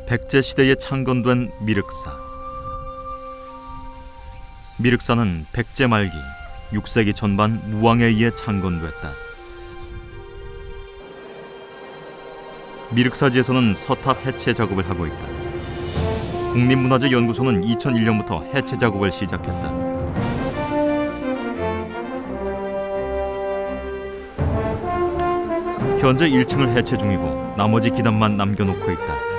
백제 시대에 창건된 미륵사. 미륵사는 백제 말기 6세기 전반 무왕에 의해 창건됐다. 미륵사지에서는 서탑 해체 작업을 하고 있다. 국립문화재연구소는 2001년부터 해체 작업을 시작했다. 현재 1층을 해체 중이고 나머지 기단만 남겨놓고 있다.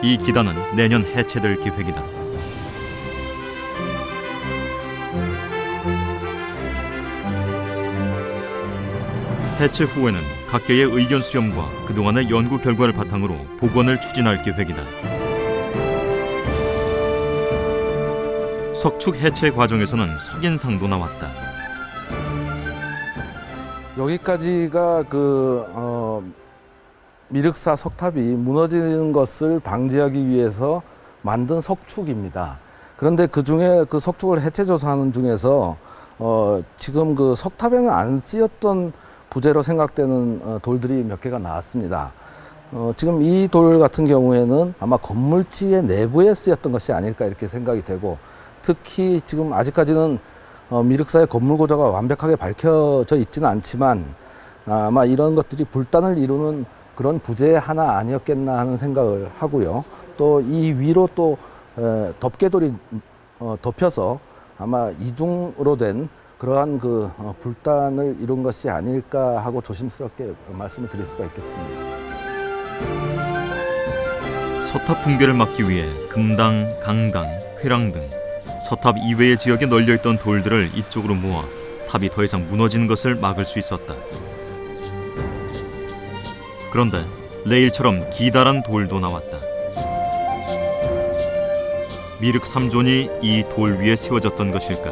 이 기단은 내년 해체될 계획이다. 해체 후에는 각계의 의견 수렴과 그동안의 연구 결과를 바탕으로 복원을 추진할 계획이다. 석축 해체 과정에서는 석인상도 나왔다. 여기까지가 미륵사 석탑이 무너지는 것을 방지하기 위해서 만든 석축입니다. 그런데 그 중에 그 석축을 해체 조사하는 중에서 지금 그 석탑에는 안 쓰였던 부재로 생각되는 돌들이 몇 개가 나왔습니다. 지금 이 돌 같은 경우에는 아마 건물지의 내부에 쓰였던 것이 아닐까 이렇게 생각이 되고, 특히 지금 아직까지는 미륵사의 건물 고조가 완벽하게 밝혀져 있지는 않지만 아마 이런 것들이 불단을 이루는 그런 부재 하나 아니었겠나 하는 생각을 하고요. 또 이 위로 또 덮개돌이 덮여서 아마 이중으로 된 그러한 불단을 이룬 것이 아닐까 하고 조심스럽게 말씀을 드릴 수가 있겠습니다. 서탑 붕괴를 막기 위해 금당, 강당, 회랑 등 서탑 이외의 지역에 널려있던 돌들을 이쪽으로 모아 탑이 더 이상 무너지는 것을 막을 수 있었다. 그런데 레일처럼 기다란 돌도 나왔다. 미륵 3존이 이 돌 위에 세워졌던 것일까?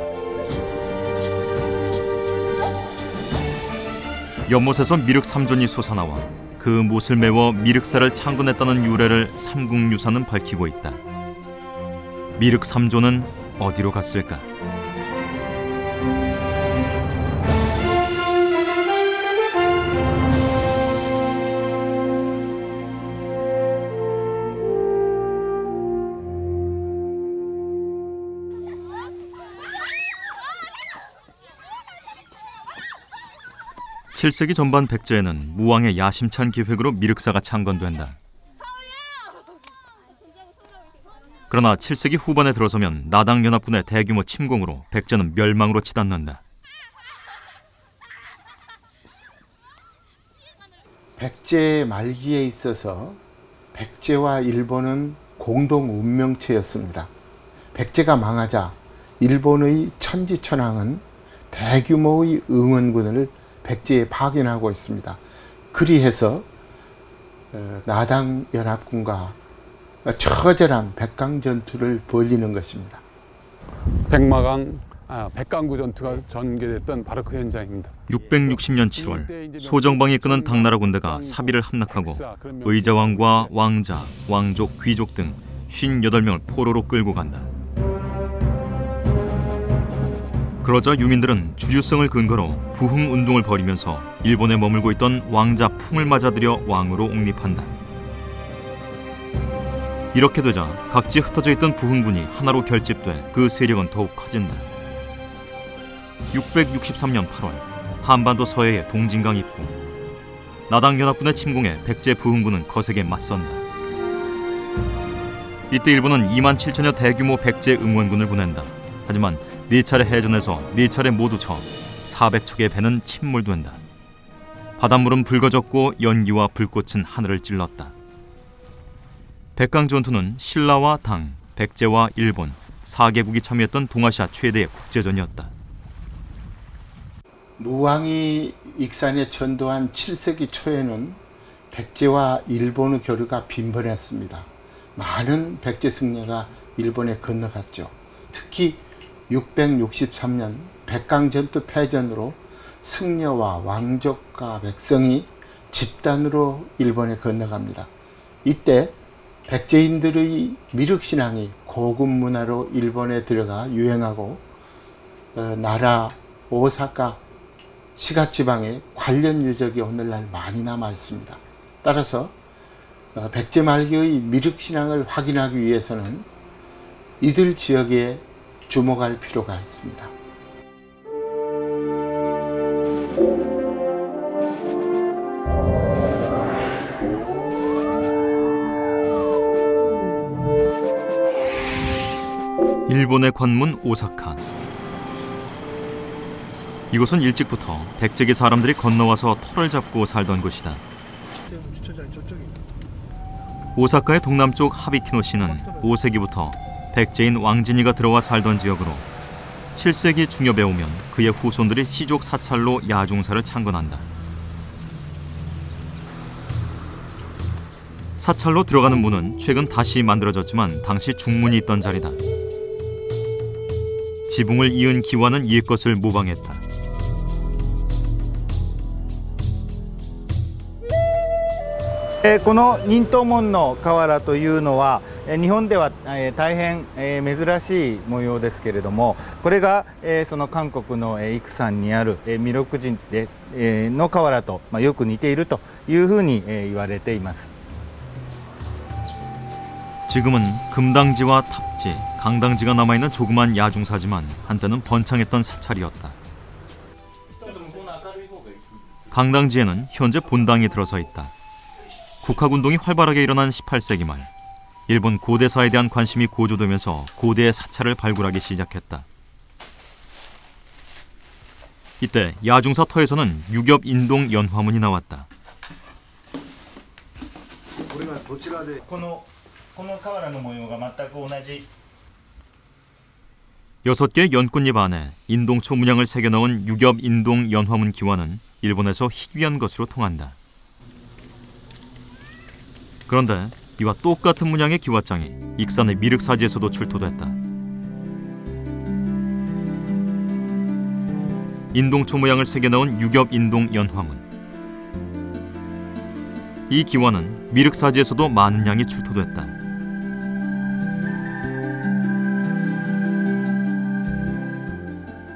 연못에서 미륵 3존이 솟아나와 그 못을 메워 미륵사를 창건했다는 유래를 삼국유사는 밝히고 있다. 미륵 3존은 어디로 갔을까? (7세기) 전반 백제에는 무왕의 야심찬 계획으로 미륵사가 창건된다. 그러나 7세기 후반에 들어서면 나당연합군의 대규모 침공으로 백제는 멸망으로 치닫는다. 백제 말기에 있어서 백제와 일본은 공동 운명체였습니다. 백제가 망하자 일본의 천지천왕은 대규모의 응원군을 백제에 파견하고 있습니다. 그리해서 나당연합군과 처절한 백강전투를 벌이는 것입니다. 백강구 전투가 전개됐던 바로 그 현장입니다. 660년 7월 소정방이 이끄는 당나라 군대가 사비를 함락하고 의자왕과 왕자, 왕족, 귀족 등 58명을 포로로 끌고 간다. 그러자 유민들은 주류성을 근거로 부흥운동을 벌이면서 일본에 머물고 있던 왕자 풍을 맞아들여 왕으로 옹립한다. 이렇게 되자 각지에 흩어져 있던 부흥군이 하나로 결집돼 그 세력은 더욱 커진다. 663년 8월 한반도 서해의 동진강 입구, 나당연합군의 침공에 백제 부흥군은 거세게 맞선다. 이때 일본은 2만 7천여 대규모 백제 응원군을 보낸다. 하지만 4차례 해전에서 4차례 모두 져 400척의 배는 침몰된다. 바닷물은 붉어졌고 연기와 불꽃은 하늘을 찔렀다. 백강전투는 신라와 당, 백제와 일본 4개국이 참여했던 동아시아 최대의 국제전이었다. 무왕이 익산에 전도한 7세기 초에는 백제와 일본의 교류가 빈번했습니다. 많은 백제 승려가 일본에 건너갔죠. 특히 663년 백강전투 패전으로 승려와 왕족과 백성이 집단으로 일본에 건너갑니다. 이때 백제인들의 미륵신앙이 고급 문화로 일본에 들어가 유행하고 나라, 오사카, 시가 지방에 관련 유적이 오늘날 많이 남아 있습니다. 따라서 663년 백제 말기의 미륵 신앙을 확인하기 위해서는 이들 지역에 주목할 필요가 있습니다. 일본의 관문 오사카. 이곳은 일찍부터 백제계 사람들이 건너와서 터를 잡고 살던 곳이다. 오사카의 동남쪽 하비키노시는 5세기부터 백제인 왕진이가 들어와 살던 지역으로 7세기 중엽에 오면 그의 후손들이 시족 사찰로 야중사를 창건한다. 사찰로 들어가는 문은 최근 다시 만들어졌지만 당시 중문이 있던 자리다. 지붕을 이은 기와는 옛 것을 모방했다. この仁東門の瓦というのは日本では大変珍しい模様ですけれども、これがその韓国のイクサンにある弥勒寺の瓦とよく似ているというふうに言われています。 지금은 금당지와 탑지, 강당지가 남아있는 조그만 야중사지만 한때는 번창했던 사찰이었다. 강당지에는 현재 본당이 들어서 있다. 국학운동이 활발하게 일어난 18세기 말, 일본 고대사에 대한 관심이 고조되면서 고대의 사찰을 발굴하기 시작했다. 이때 야중사 터에서는 유겹 인동 연화문이 나왔다. この瓦の模様が全く同じ 6개의 연꽃잎 안에 인동초 문양을 새겨 넣은 유겹 인동 연화문 기와는 일본에서 희귀한 것으로 통한다. 그런데 이와 똑같은 문양의 기와장이 익산의 미륵사지에서도 출토됐다. 인동초 모양을 새겨 넣은 유겹 인동 연화문. 이 기와는 미륵사지에서도 많은 양이 출토됐다.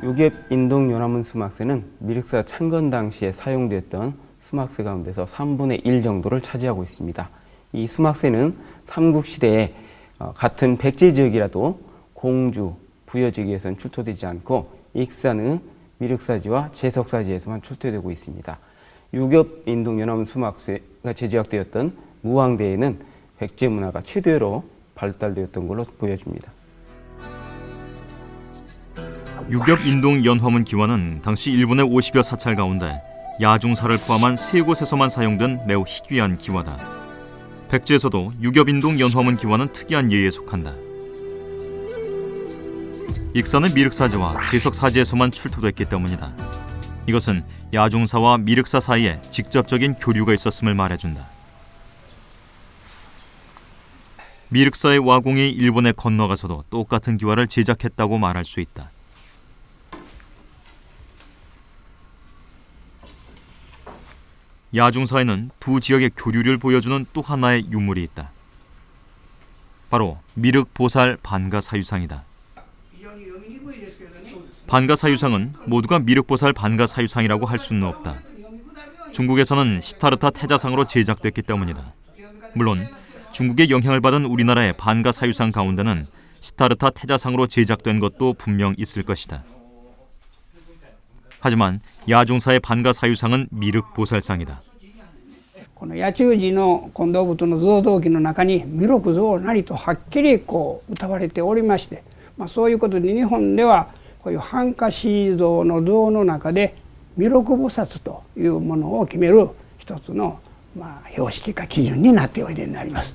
유겹 인동 연화문 수막새는 미륵사 창건 당시에 사용됐던 수막새 가운데서 3분의 1 정도를 차지하고 있습니다. 이 수막새는 삼국시대에 같은 백제 지역이라도 공주, 부여 지역에서는 출토되지 않고 익산의 미륵사지와 제석사지에서만 출토되고 있습니다. 유겹 인동 연화문 수막새가 제작되었던 무왕대에는 백제 문화가 최대로 발달되었던 걸로 보여집니다. 유겹 인동 연화문 기와는 당시 일본의 50여 사찰 가운데 야중사를 포함한 3곳에서만 사용된 매우 희귀한 기와다. 백제에서도 유겹 인동 연화문 기와는 특이한 예에 속한다. 익산의 미륵사지와 제석사지에서만 출토됐기 때문이다. 이것은 야중사와 미륵사 사이에 직접적인 교류가 있었음을 말해준다. 미륵사의 와공이 일본에 건너가서도 똑같은 기와를 제작했다고 말할 수 있다. 야중사에는 두 지역의 교류를 보여주는 또 하나의 유물이 있다. 바로 미륵보살 반가사유상이다. 반가사유상은 모두가 미륵보살 반가사유상이라고 할 수는 없다. 중국에서는 시타르타 태자상으로 제작됐기 때문이다. 물론 중국의 영향을 받은 우리나라의 반가사유상 가운데는 시타르타 태자상으로 제작된 것도 분명 있을 것이다. 하지만 야중사의 반가사유상은 미륵보살상이다. この野中寺の金堂仏の造像記の中に弥勒像なりとはっきり歌われておりまして、そういうことで日本ではこういう半跏思像の像の中で弥勒菩薩というものを決める一つの標識か基準になっておいでになります。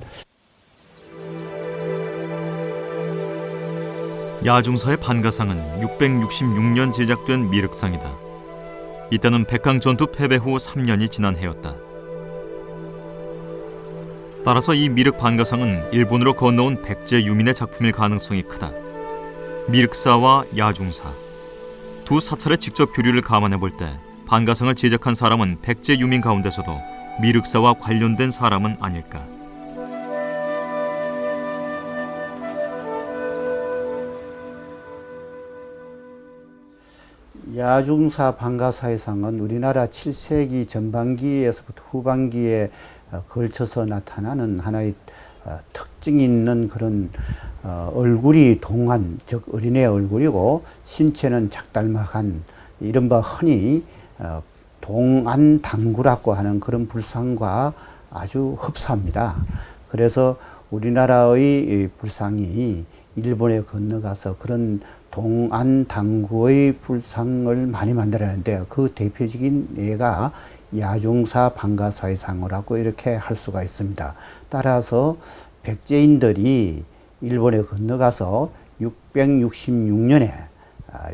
야중사의 반가상은 666년 제작된 미륵상이다. 이때는 백강전투 패배 후 3년이 지난 해였다. 따라서 이 미륵 반가상은 일본으로 건너온 백제 유민의 작품일 가능성이 크다. 미륵사와 야중사 두 사찰의 직접 교류를 감안해 볼 때 반가상을 제작한 사람은 백제 유민 가운데서도 미륵사와 관련된 사람은 아닐까. 야중사 반가사의상은 우리나라 7세기 전반기에서부터 후반기에 걸쳐서 나타나는 하나의 특징이 있는 그런 얼굴이 동안, 즉 어린애 얼굴이고 신체는 작달막한 이른바 흔히 동안당구라고 하는 그런 불상과 아주 흡사합니다. 그래서 우리나라의 불상이 일본에 건너가서 그런 동안당구의 불상을 많이 만들었는데 그 대표적인 예가 야중사 방가사의 상어라고 이렇게 할 수가 있습니다. 따라서 백제인들이 일본에 건너가서 666년에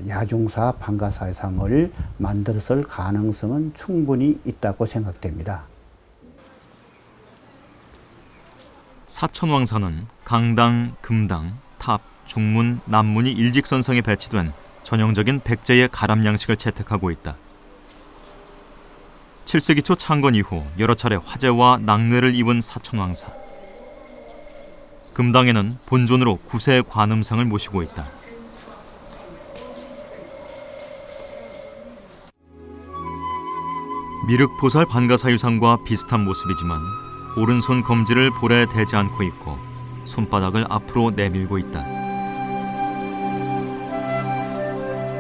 야중사 방가사의 상을 만들었을 가능성은 충분히 있다고 생각됩니다. 사천왕사는 강당, 금당, 탑, 중문, 남문이 일직선상에 배치된 전형적인 백제의 가람 양식을 채택하고 있다. 7세기 초 창건 이후 여러 차례 화재와 낙뢰를 입은 사천왕사. 금당에는 본존으로 구세 관음상을 모시고 있다. 미륵보살 반가사유상과 비슷한 모습이지만 오른손 검지를 볼에 대지 않고 있고 손바닥을 앞으로 내밀고 있다.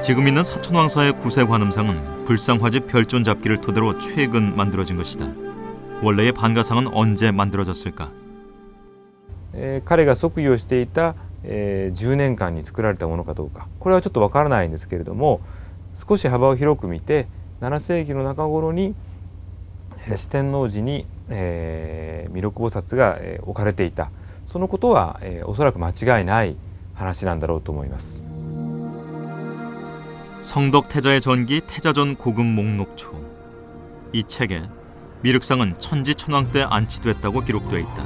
지금 있는 사천왕사의 구세관음상은 불상화집 별존잡기를 토대로 최근 만들어진 것이다. 원래의 반가상은 언제 만들어졌을까? 彼が即位をしていた、10年間に作られたものかどうか、これはちょっとわからないんですけれども、少し幅を広く見て7世紀の中頃に四天王寺に、弥勒菩薩が、置かれていた、そのことは、おそらく間違いない話なんだろうと思います。 성덕태자의 전기 태자전 고금 목록초. 이 책에 미륵상은 천지천왕 때 안치됐다고 기록되어 있다.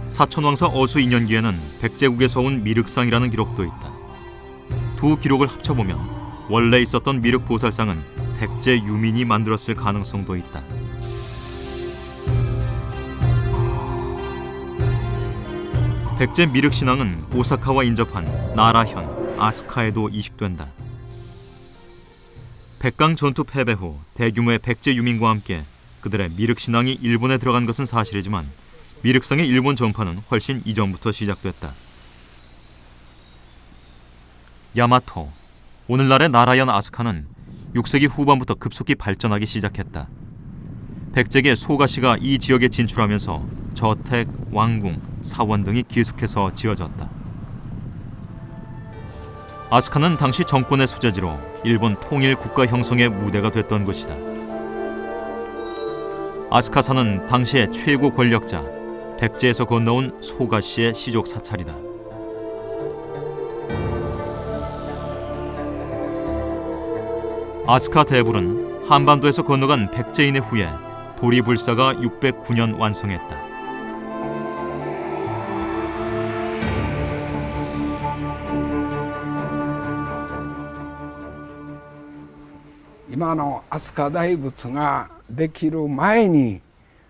사천왕사 어수 2년기에는 백제국에서 온 미륵상이라는 기록도 있다. 두 기록을 합쳐보면 원래 있었던 미륵보살상은 백제 유민이 만들었을 가능성도 있다. 백제 미륵신앙은 오사카와 인접한 나라현, 아스카에도 이식된다. 백강 전투 패배 후 대규모의 백제 유민과 함께 그들의 미륵신앙이 일본에 들어간 것은 사실이지만 미륵상의 일본 전파는 훨씬 이전부터 시작됐다. 야마토, 오늘날의 나라현 아스카는 6세기 후반부터 급속히 발전하기 시작했다. 백제계 소가시가 이 지역에 진출하면서 저택, 왕궁, 사원 등이 계속해서 지어졌다. 아스카는 당시 정권의 수제지로 일본 통일 국가 형성의 무대가 됐던 것이다. 아스카사는 당시의 최고 권력자 백제에서 건너온 소가시의 시족 사찰이다. 아스카 대불은 한반도에서 건너간 백제인의 후예 도리불사가 609년 완성했다. 今の飛鳥大仏ができる前に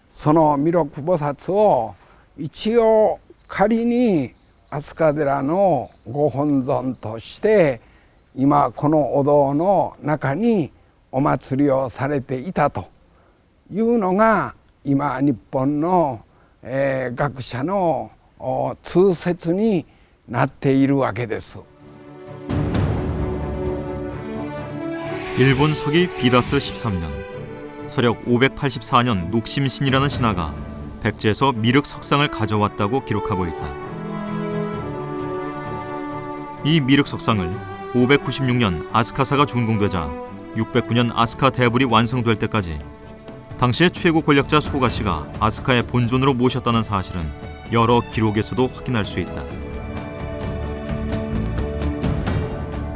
その弥勒菩薩を一応仮に飛鳥寺のご本尊として今このお堂の中にお祭りをされていたというのが今日本の、学者の通説になっているわけです。 일본 서기 비다스 13년, 서력 584년 녹심신이라는 신하가 백제에서 미륵 석상을 가져왔다고 기록하고 있다. 이 미륵 석상을 596년 아스카사가 준공되자 609년 아스카 대불이 완성될 때까지 당시의 최고 권력자 소가시가 아스카의 본존으로 모셨다는 사실은 여러 기록에서도 확인할 수 있다.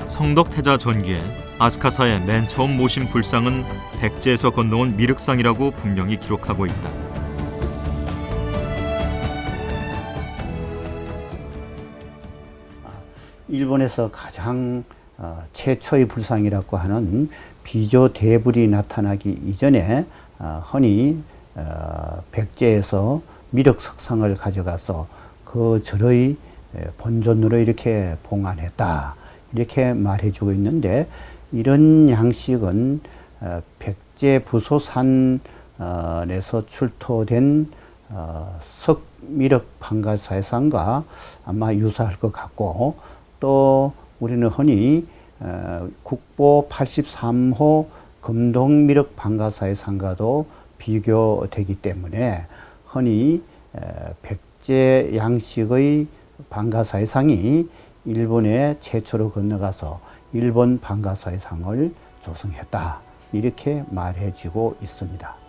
성덕태자 전기에 아스카사의 맨 처음 모신 불상은 백제에서 건너온 미륵상이라고 분명히 기록하고 있다. 일본에서 가장 최초의 불상이라고 하는 비조 대불이 나타나기 이전에 흔히 백제에서 미륵 석상을 가져가서 그 절의 본존으로 이렇게 봉안했다. 이렇게 말해주고 있는데 이런 양식은 백제 부소산 에서 출토된 석미륵 판가사의상과 아마 유사할 것 같고, 또 우리는 흔히 국보 83호 금동미륵 판가사의상과도 비교되기 때문에 흔히 백제 양식의 판가사의상이 일본에 최초로 건너가서 일본 판가사의상을 조성했다, 이렇게 말해지고 있습니다.